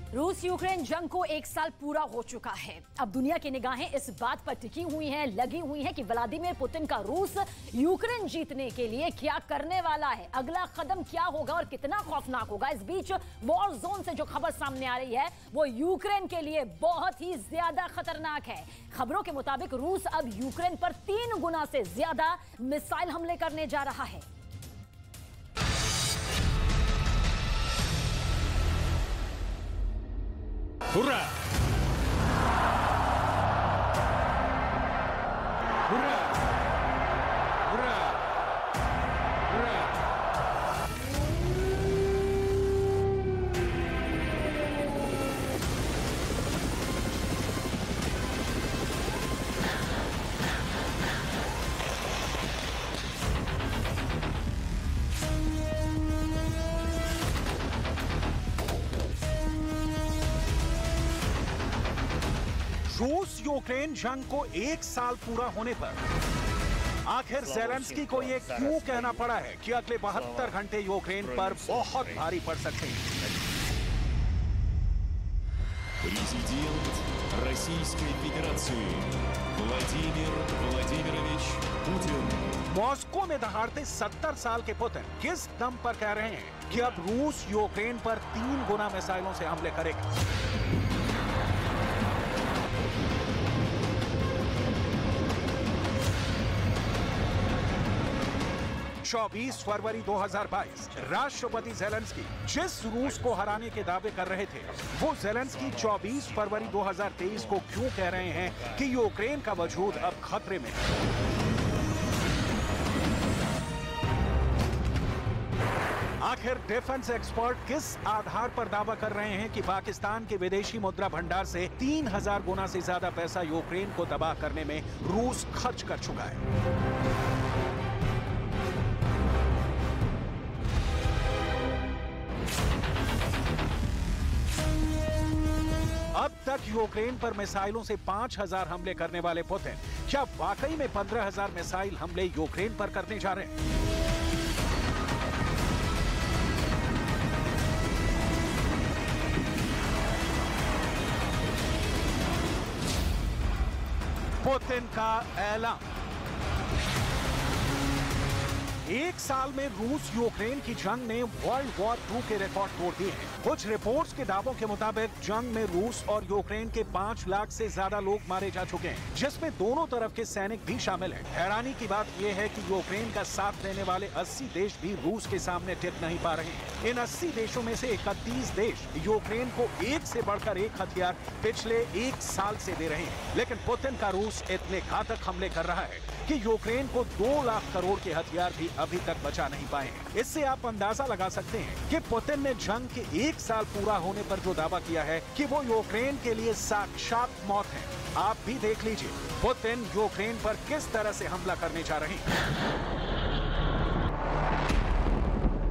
रूस यूक्रेन जंग को 1 साल पूरा हो चुका है। अब दुनिया की निगाहें इस बात पर टिकी हुई हैं, लगी हुई हैं कि व्लादिमीर पुतिन का रूस यूक्रेन जीतने के लिए क्या करने वाला है, अगला कदम क्या होगा और कितना खौफनाक होगा। इस बीच वॉर जोन से जो खबर सामने आ रही है वो यूक्रेन के लिए बहुत ही ज्यादा खतरनाक है। खबरों के मुताबिक रूस अब यूक्रेन पर 3 गुना से ज्यादा मिसाइल हमले करने जा रहा है। Ура! Ура! Ура! Ура! रूस यूक्रेन जंग को 1 साल पूरा होने पर आखिर ज़ेलेंस्की को ये क्यों कहना पड़ा है कि अगले 72 घंटे यूक्रेन पर बहुत भारी पड़ सकते हैं। Президент Российской Федерации Владимир Владимирович Путин। मॉस्को में दहाड़ते 70 साल के पुतिन किस दम पर कह रहे हैं कि अब रूस यूक्रेन पर 3 गुना मिसाइलों से हमले करेगा। 24 फरवरी 2022 राष्ट्रपति ज़ेलेंस्की जिस रूस को हराने के दावे कर रहे थे, वो ज़ेलेंस्की 24 फरवरी 2023 को क्यों कह रहे हैं कि यूक्रेन का वजूद अब खतरे में है। आखिर डिफेंस एक्सपर्ट किस आधार पर दावा कर रहे हैं कि पाकिस्तान के विदेशी मुद्रा भंडार से 3000 गुना से ज्यादा पैसा यूक्रेन को तबाह करने में रूस खर्च कर चुका है। अब तक यूक्रेन पर मिसाइलों से 5000 हमले करने वाले पुतिन क्या वाकई में 15000 मिसाइल हमले यूक्रेन पर करने जा रहे हैं। पुतिन का ऐलान। 1 साल में रूस यूक्रेन की जंग ने वर्ल्ड वॉर 2 के रिकॉर्ड तोड़ दिए हैं। कुछ रिपोर्ट्स के दावों के मुताबिक जंग में रूस और यूक्रेन के 5 लाख से ज्यादा लोग मारे जा चुके हैं, जिसमें दोनों तरफ के सैनिक भी शामिल हैं। हैरानी की बात यह है कि यूक्रेन का साथ देने वाले 80 देश भी रूस के सामने टिक नहीं पा रहे हैं। इन 80 देशों में से 31 देश यूक्रेन को एक से बढ़कर एक हथियार पिछले 1 साल से दे रहे हैं, लेकिन पुतिन का रूस इतने घातक हमले कर रहा है कि यूक्रेन को 2 लाख करोड़ के हथियार भी अभी तक बचा नहीं पाए हैं। इससे आप अंदाजा लगा सकते हैं कि पुतिन ने जंग के 1 साल पूरा होने पर जो दावा किया है कि वो यूक्रेन के लिए साक्षात मौत है। आप भी देख लीजिए पुतिन यूक्रेन पर किस तरह से हमला करने जा रहे हैं।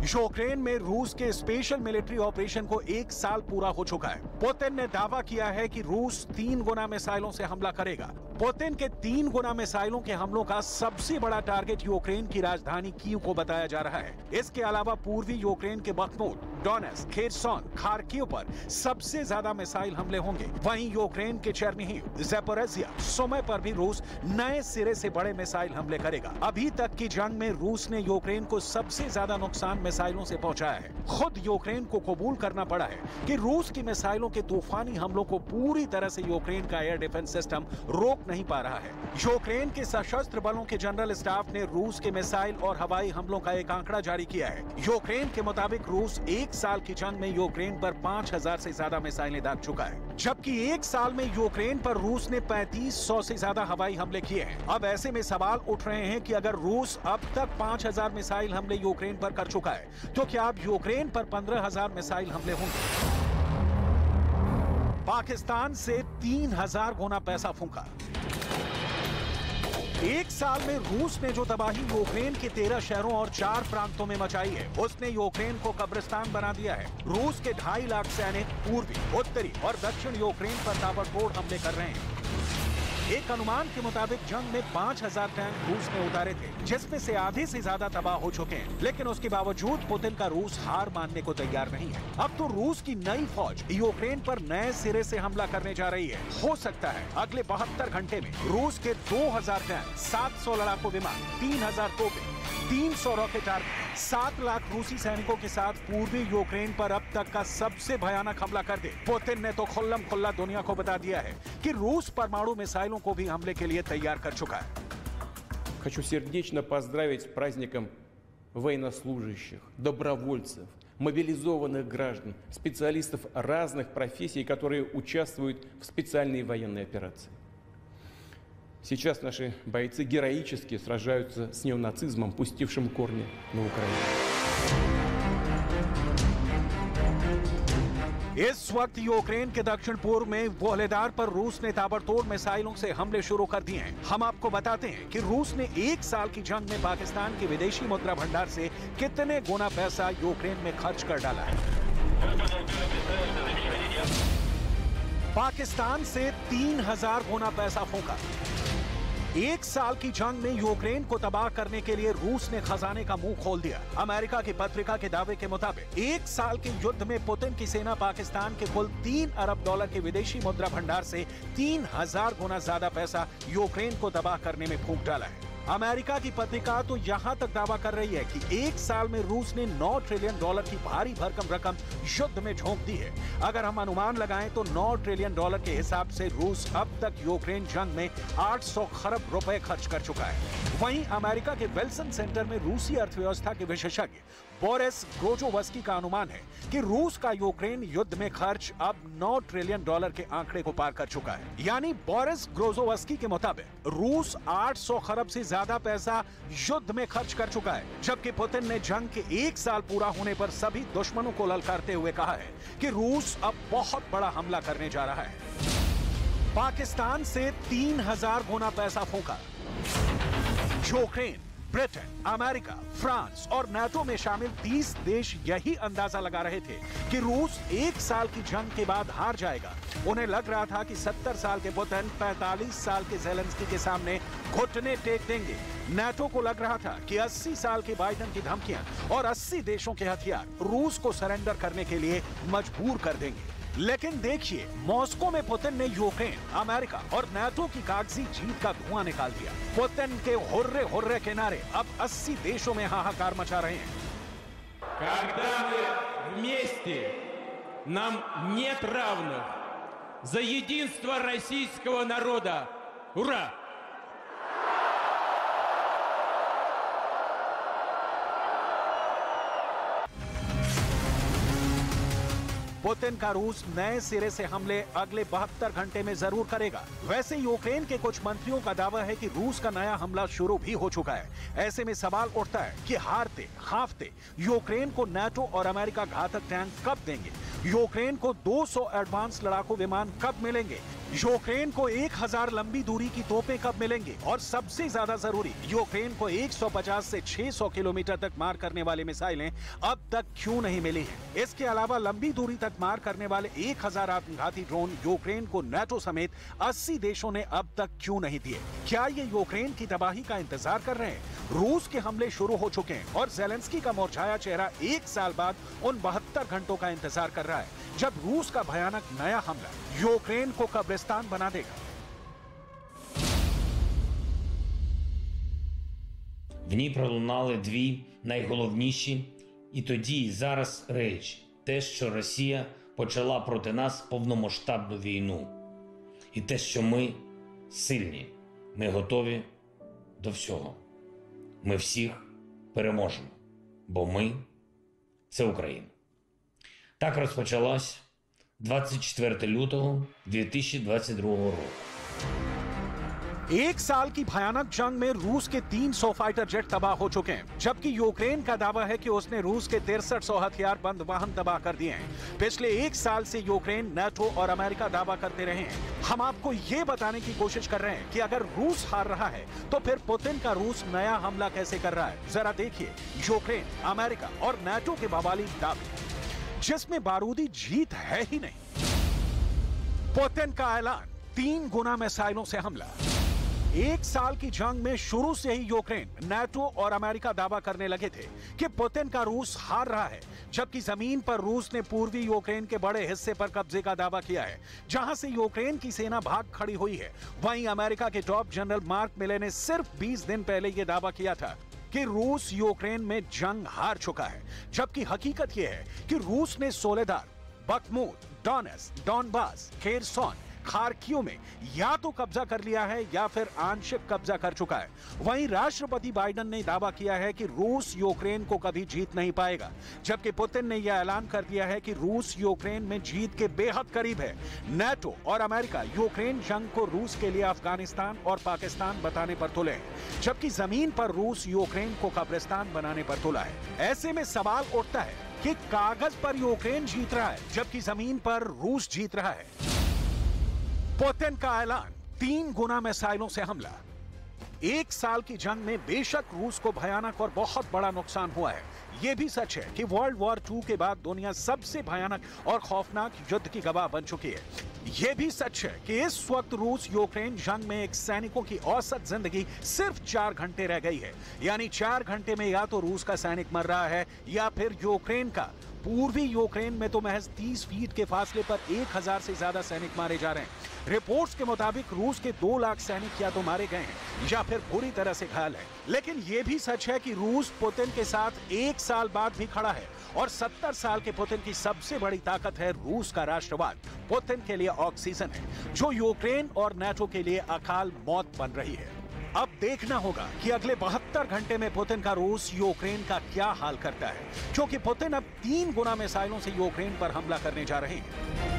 यूक्रेन में रूस के स्पेशल मिलिट्री ऑपरेशन को 1 साल पूरा हो चुका है। पुतिन ने दावा किया है कि रूस 3 गुना मिसाइलों से हमला करेगा। पुतिन के 3 गुना मिसाइलों के हमलों का सबसे बड़ा टारगेट यूक्रेन की राजधानी कीव को बताया जा रहा है। इसके अलावा पूर्वी यूक्रेन के बख्मूत, डोनेट्स्क, खेर्सन, खार्किव पर सबसे ज्यादा मिसाइल हमले होंगे। वहीं यूक्रेन के चेर्निहिव, ज़पोरिज़िया, सुमी पर भी रूस नए सिरे से बड़े मिसाइल हमले करेगा। अभी तक की जंग में रूस ने यूक्रेन को सबसे ज्यादा नुकसान मिसाइलों से पहुंचाया है। खुद यूक्रेन को कबूल करना पड़ा है कि रूस की मिसाइलों के तूफानी हमलों को पूरी तरह से यूक्रेन का एयर डिफेंस सिस्टम रोक नहीं पा रहा है। यूक्रेन के सशस्त्र बलों के जनरल स्टाफ ने रूस के मिसाइल और हवाई हमलों का एक आंकड़ा जारी किया है। यूक्रेन के मुताबिक रूस 1 साल की जंग में यूक्रेन पर 5000 से ज्यादा मिसाइलें दाग चुका है, जबकि 1 साल में यूक्रेन पर रूस ने 3500 से ज्यादा हवाई हमले किए हैं। अब ऐसे में सवाल उठ रहे हैं कि अगर रूस अब तक 5000 मिसाइल हमले यूक्रेन पर कर चुका है, तो क्या अब यूक्रेन पर 15000 मिसाइल हमले होंगे। पाकिस्तान से 3000 गुना पैसा फूंका। 1 साल में रूस ने जो तबाही यूक्रेन के 13 शहरों और 4 प्रांतों में मचाई है, उसने यूक्रेन को कब्रिस्तान बना दिया है। रूस के 2.5 लाख सैनिक पूर्वी, उत्तरी और दक्षिण यूक्रेन पर ताबड़तोड़ हमले कर रहे हैं। एक अनुमान के मुताबिक जंग में 5000 टैंक रूस ने उतारे थे, जिसमें से आधे से ज्यादा तबाह हो चुके हैं। लेकिन उसके बावजूद पुतिन का रूस हार मानने को तैयार नहीं है। अब तो रूस की नई फौज यूक्रेन पर नए सिरे से हमला करने जा रही है। हो सकता है अगले 72 घंटे में रूस के 2000 टैंक, 700 लड़ाकू विमान, 3000 तोपें, 300 रॉकेट आर्मी, 7 लाख रूसी सैनिकों के साथ पूर्वी यूक्रेन पर अब तक का सबसे भयानक हमला कर दे। पुतिन ने तो खुल्लम खुल्ला दुनिया को बता दिया है कि रूस परमाणु मिसाइलों को भी हमले के लिए तैयार कर चुका है। Хочу сердечно поздравить с праздником военнослужащих, добровольцев, мобилизованных граждан, специалистов разных профессий, которые участвуют в специальной военной операции. Сейчас наши бойцы героически сражаются с неонацизмом, пустившим корни на Украине. इस वक्त यूक्रेन के दक्षिण पूर्व में वोहलेदार पर रूस ने ताबड़तोड़ मिसाइलों से हमले शुरू कर दिए हैं। हम आपको बताते हैं कि रूस ने 1 साल की जंग में पाकिस्तान के विदेशी मुद्रा भंडार से कितने गुना पैसा यूक्रेन में खर्च कर डाला है। पाकिस्तान से 3000 गुना पैसा फूंका। 1 साल की जंग में यूक्रेन को तबाह करने के लिए रूस ने खजाने का मुंह खोल दिया। अमेरिका की पत्रिका के दावे के मुताबिक 1 साल के युद्ध में पुतिन की सेना पाकिस्तान के कुल $3 अरब के विदेशी मुद्रा भंडार से 3000 गुना ज्यादा पैसा यूक्रेन को तबाह करने में फूंक डाला है। अमेरिका की पत्रिका तो यहां तक दावा कर रही है कि 1 साल में रूस ने $9 ट्रिलियन की भारी भरकम रकम युद्ध में झोंक दी है। अगर हम अनुमान लगाएं तो $9 ट्रिलियन के हिसाब से रूस अब तक यूक्रेन जंग में 800 खरब रुपए खर्च कर चुका है। वहीं अमेरिका के विल्सन सेंटर में रूसी अर्थव्यवस्था के विशेषज्ञ बोरिस ग्रोजोवस्की का अनुमान है कि रूस का यूक्रेन युद्ध में खर्च अब $9 ट्रिलियन के आंकड़े को पार कर चुका है। यानी बोरिस ग्रोजोवस्की के मुताबिक रूस 800 खरब से ज्यादा पैसा युद्ध में खर्च कर चुका है, जबकि पुतिन ने जंग के 1 साल पूरा होने पर सभी दुश्मनों को ललकारते हुए कहा है कि रूस अब बहुत बड़ा हमला करने जा रहा है। पाकिस्तान से 3000 गुना पैसा फूंका। यूक्रेन, ब्रिटेन, अमेरिका, फ्रांस और नाटो में शामिल 30 देश यही अंदाजा लगा रहे थे कि रूस 1 साल की जंग के बाद हार जाएगा। उन्हें लग रहा था कि 70 साल के पुतिन 45 साल के ज़ेलेंस्की के सामने घुटने टेक देंगे। नाटो को लग रहा था कि 80 साल के बाइडेन की धमकियां और 80 देशों के हथियार रूस को सरेंडर करने के लिए मजबूर कर देंगे। लेकिन देखिए, मॉस्को में पुतिन ने यूक्रेन, अमेरिका और नाटो की कागजी जीत का धुआं निकाल दिया। पुतिन के हुर्रे हुर्रे के नारे अब 80 देशों में हाहाकार मचा रहे हैं। Когда мы вместе, нам нет равных. За единство российского народа. Ура! पुतिन का रूस नए सिरे से हमले अगले 72 घंटे में जरूर करेगा। वैसे यूक्रेन के कुछ मंत्रियों का दावा है कि रूस का नया हमला शुरू भी हो चुका है। ऐसे में सवाल उठता है कि हारते हाफते यूक्रेन को नाटो और अमेरिका घातक टैंक कब देंगे? यूक्रेन को 200 एडवांस लड़ाकू विमान कब मिलेंगे? यूक्रेन को 1000 लंबी दूरी की तोपें कब मिलेंगे? और सबसे ज्यादा जरूरी, यूक्रेन को 150 से 600 किलोमीटर तक मार करने वाली मिसाइलें अब तक क्यों नहीं मिली हैं? इसके अलावा लंबी दूरी तक मार करने वाले 1000 आत्मघाती ड्रोन यूक्रेन को नाटो समेत 80 देशों ने अब तक क्यों नहीं दिए? क्या ये यूक्रेन की तबाही का इंतजार कर रहे हैं? रूस के हमले शुरू हो चुके हैं और ज़ेलेंस्की का मुरझाया चेहरा 1 साल बाद उन 72 घंटों का इंतजार कर रहा है जब रूस का भयानक नया हमला यूक्रेन को कब्रिस्तान बना देगा। В ній пролунали дві найголовніші і тоді, і зараз речі. Те, що Росія почала проти нас повномасштабну війну. І те, що ми сильні, ми готові до всього. Ми всіх переможемо, бо ми – це Україна. Так розпочалось 24 лютого 2022 року. 1 साल की भयानक जंग में रूस के 300 फाइटर जेट तबाह हो चुके हैं, जबकि यूक्रेन का दावा है कि उसने रूस के 6300 हथियार बंद वाहन तबाह कर दिए हैं। पिछले 1 साल से यूक्रेन, नाटो और अमेरिका दावा करते रहे हैं। हम आपको ये बताने की कोशिश कर रहे हैं कि अगर रूस हार रहा है तो फिर पुतिन का रूस नया हमला कैसे कर रहा है। जरा देखिए यूक्रेन, अमेरिका और नाटो के बवाली दावे, जिसमें बारूदी जीत है ही नहीं। पुतिन का ऐलान, 3 गुना मिसाइलों से हमला। 1 साल की जंग में शुरू से ही यूक्रेन, नाटो और अमेरिका दावा करने लगे थे कि पुतिन का रूस हार रहा है, जबकि जमीन पर रूस ने पूर्वी यूक्रेन के बड़े हिस्से पर कब्जे का दावा किया है, जहां से यूक्रेन की सेना भाग खड़ी हुई है। वहीं अमेरिका के टॉप जनरल मार्क मिले ने सिर्फ 20 दिन पहले यह दावा किया था कि रूस यूक्रेन में जंग हार चुका है, जबकि हकीकत यह है कि रूस ने Soledar, Bakhmut, Donetsk, Donbas, Kherson, Kharkiv में या तो कब्जा कर लिया है या फिर आंशिक कब्जा कर चुका है। वहीं राष्ट्रपति बाइडेन ने दावा किया है कि रूस यूक्रेन को कभी जीत नहीं पाएगा, जबकि पुतिन ने यह ऐलान कर दिया है कि रूस यूक्रेन में जीत के बेहद करीब है। नाटो और अमेरिका यूक्रेन जंग को रूस के लिए अफगानिस्तान और पाकिस्तान बताने पर तुले हैं, जबकि जमीन पर रूस यूक्रेन को कब्रिस्तान बनाने पर तुला है। ऐसे में सवाल उठता है कि कागज पर यूक्रेन जीत रहा है, जबकि जमीन पर रूस जीत रहा है। पुतिन का ऐलान, 3 गुना मिसाइलों से हमला। 1 साल की जंग में बेशक रूस को भयानक और बहुत बड़ा नुकसान हुआ है। यह भी सच है कि वर्ल्ड वॉर 2 के बाद दुनिया सबसे भयानक और खौफनाक युद्ध की गवाह बन चुकी है। यह भी सच है कि इस वक्त रूस यूक्रेन जंग में एक सैनिकों की औसत जिंदगी सिर्फ 4 घंटे रह गई है। यानी 4 घंटे में या तो रूस का सैनिक मर रहा है या फिर यूक्रेन का। पूर्वी यूक्रेन में तो महज 30 फीट के फासले पर 1000 से ज्यादा सैनिक मारे जा रहे हैं। रिपोर्ट्स के मुताबिक रूस के 2 लाख सैनिक या तो मारे गए हैं या फिर बुरी तरह से घायल हैं। लेकिन यह भी सच है कि रूस पुतिन के साथ 1 साल बाद भी खड़ा है और 70 साल के पुतिन की सबसे बड़ी ताकत है रूस का राष्ट्रवाद। पुतिन के लिए ऑक्सीजन है, जो यूक्रेन और नाटो के लिए अकाल मौत बन रही है। अब देखना होगा कि अगले 72 घंटे में पुतिन का रूस यूक्रेन का क्या हाल करता है, क्योंकि पुतिन अब 3 गुना मिसाइलों से यूक्रेन पर हमला करने जा रहे हैं।